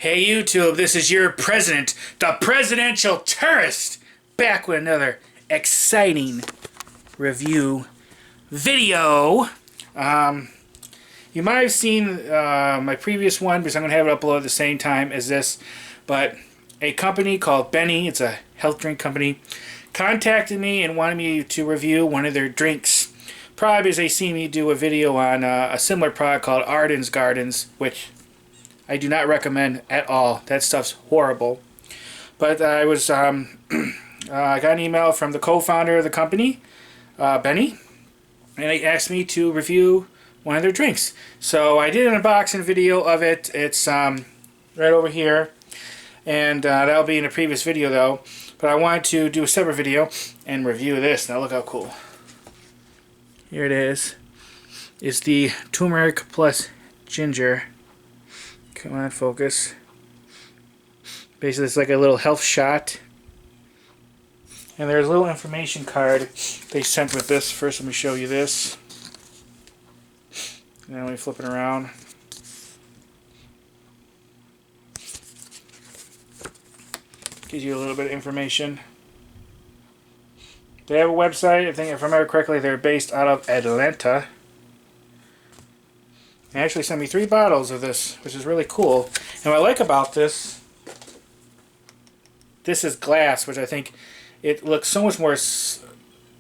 Hey YouTube, this is your president, the presidential tourist, back with another exciting review video. You might have seen my previous one because I'm going to have it uploaded at the same time as this, but a company called Benni, it's a health drink company, contacted me and wanted me to review one of their drinks. Probably because they see me do a video on a similar product called Arden's Gardens, which I do not recommend at all. That stuff's horrible. But I got an email from the co-founder of the company, Benni, and they asked me to review one of their drinks. So I did an unboxing video of it. It's right over here, and that'll be in a previous video though. But I wanted to do a separate video and review this. Now look how cool. Here it is. It's the turmeric plus ginger. Come on, focus. Basically, it's like a little health shot. And there's a little information card they sent with this. First, let me show you this. And then let me flip it around. Gives you a little bit of information. They have a website. I think if I remember correctly, they're based out of Atlanta. They actually sent me 3 bottles of this, which is really cool. And what I like about this is glass, which I think it looks so much more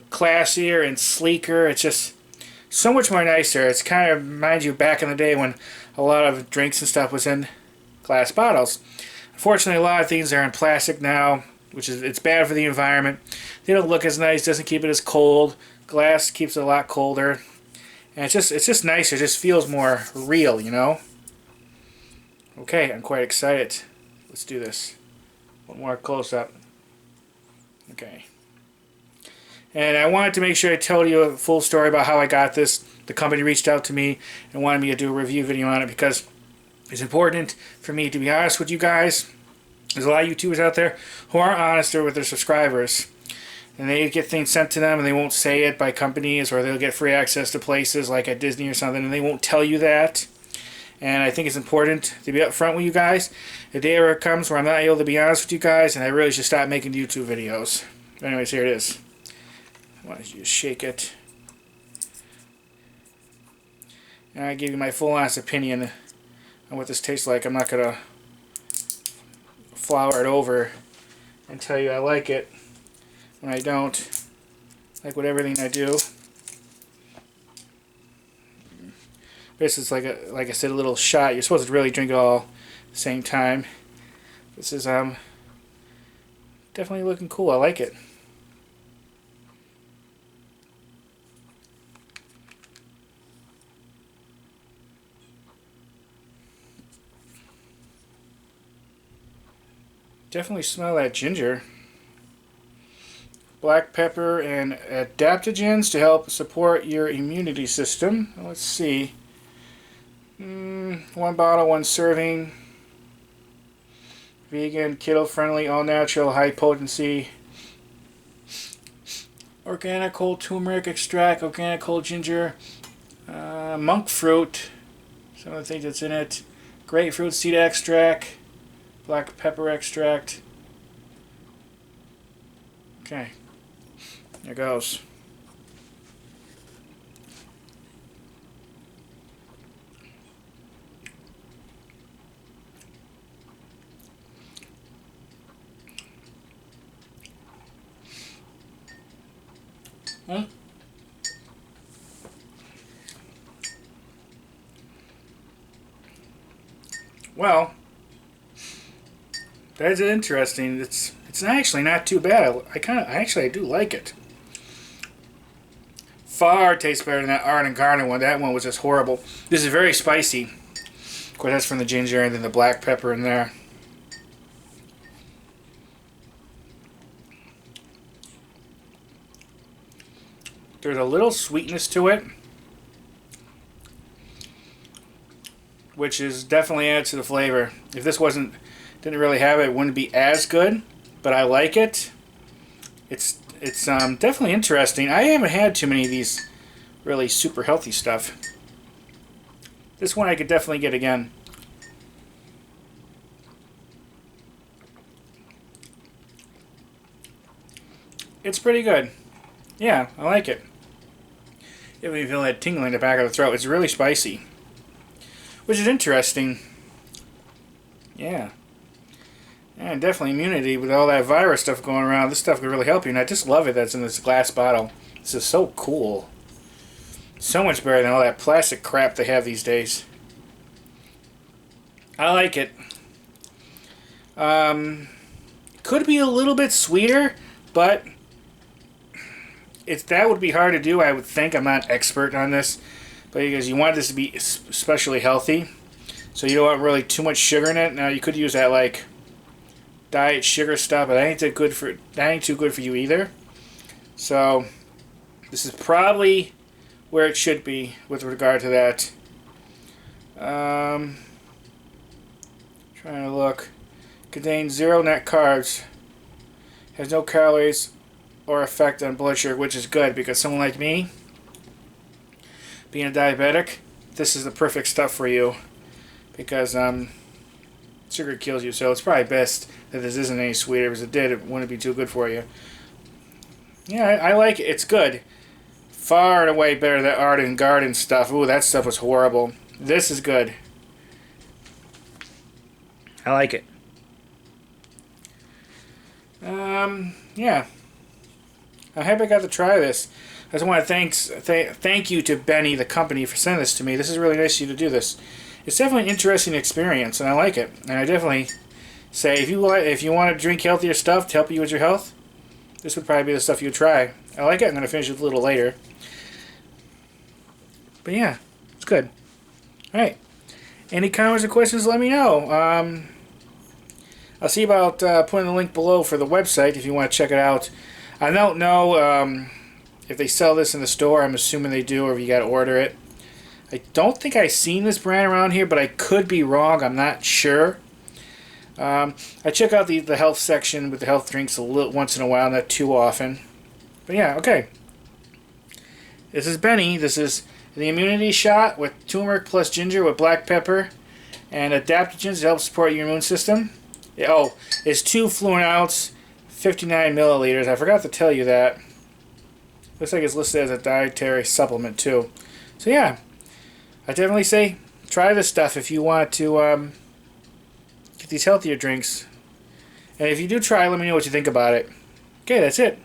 classier and sleeker. It's just so much more nicer. It's kind of reminds you back in the day when a lot of drinks and stuff was in glass bottles. Unfortunately, a lot of things are in plastic now, which is it's bad for the environment. They don't look as nice, doesn't keep it as cold. Glass keeps it a lot colder. And it's just nicer. It just feels more real, you know? Okay, I'm quite excited. Let's do this. One more close-up. Okay. And I wanted to make sure I told you a full story about how I got this. The company reached out to me and wanted me to do a review video on it because it's important for me to be honest with you guys. There's a lot of YouTubers out there who aren't honest with their subscribers. And they get things sent to them and they won't say it by companies, or they'll get free access to places like at Disney or something and they won't tell you that. And I think it's important to be upfront with you guys. The day ever comes where I'm not able to be honest with you guys and I really should stop making YouTube videos. But anyways, here it is. Why don't you just shake it. And I give you my full honest opinion on what this tastes like. I'm not going to flour it over and tell you I like it when I don't. Like with everything I do. This is like I said, a little shot. You're supposed to really drink it all at the same time. This is definitely looking cool. I like it. Definitely smell that ginger. Black pepper and adaptogens to help support your immunity system. Let's see. 1 bottle, 1 serving. Vegan, keto-friendly, all-natural, high-potency. Organic whole turmeric extract, organic whole ginger. Monk fruit. Some of the things that's in it. Grapefruit seed extract. Black pepper extract. Okay. There goes. Well, that's interesting. It's actually not too bad. I do like it. Far tastes better than that Arden Garden one. That one was just horrible. This is very spicy. Of course, that's from the ginger and then the black pepper in there. There's a little sweetness to it, which is definitely added to the flavor. If this didn't really have it, it wouldn't be as good, but I like it. It's definitely interesting. I haven't had too many of these really super healthy stuff. This one I could definitely get again. It's pretty good. Yeah, I like it. It may feel that tingling in the back of the throat. It's really spicy, which is interesting. Yeah. And definitely immunity with all that virus stuff going around. This stuff could really help you. And I just love it that's in this glass bottle. This is so cool. So much better than all that plastic crap they have these days. I like it. Could be a little bit sweeter, but that would be hard to do, I would think. I'm not an expert on this, but because you want this to be especially healthy, so you don't want really too much sugar in it. Now you could use that like diet sugar stuff, but that ain't too good for you either. So this is probably where it should be with regard to that. Trying to look. Contains 0 net carbs. Has no calories or effect on blood sugar, which is good because someone like me, being a diabetic, this is the perfect stuff for you because sugar kills you. So it's probably best that this isn't any sweeter, because if it did, it wouldn't be too good for you. Yeah, I like it. It's good. Far and away better than Arden Garden stuff. Ooh, that stuff was horrible. This is good. I like it. Yeah. I'm happy I got to try this. I just want to thank you to Benni, the company, for sending this to me. This is really nice of you to do this. It's definitely an interesting experience, and I like it. And I definitely say, if you want to drink healthier stuff to help you with your health, this would probably be the stuff you try. I like it. I'm going to finish it a little later. But yeah, it's good. Alright. Any comments or questions, let me know. I'll see about putting the link below for the website if you want to check it out. I don't know if they sell this in the store. I'm assuming they do, or if you got to order it. I don't think I've seen this brand around here, but I could be wrong. I'm not sure. I check out the health section with the health drinks once in a while, not too often. But yeah, okay. This is Benni. This is the immunity shot with turmeric plus ginger with black pepper and adaptogens to help support your immune system. Oh, it's 2 fluid ounce, 59 milliliters. I forgot to tell you that. Looks like it's listed as a dietary supplement too. So yeah, I definitely say try this stuff if you want to get these healthier drinks. And if you do try, let me know what you think about it. Okay, that's it.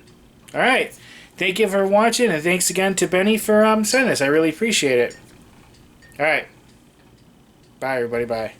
Alright. Thank you for watching, and thanks again to Benni for sending this. I really appreciate it. Alright. Bye, everybody. Bye.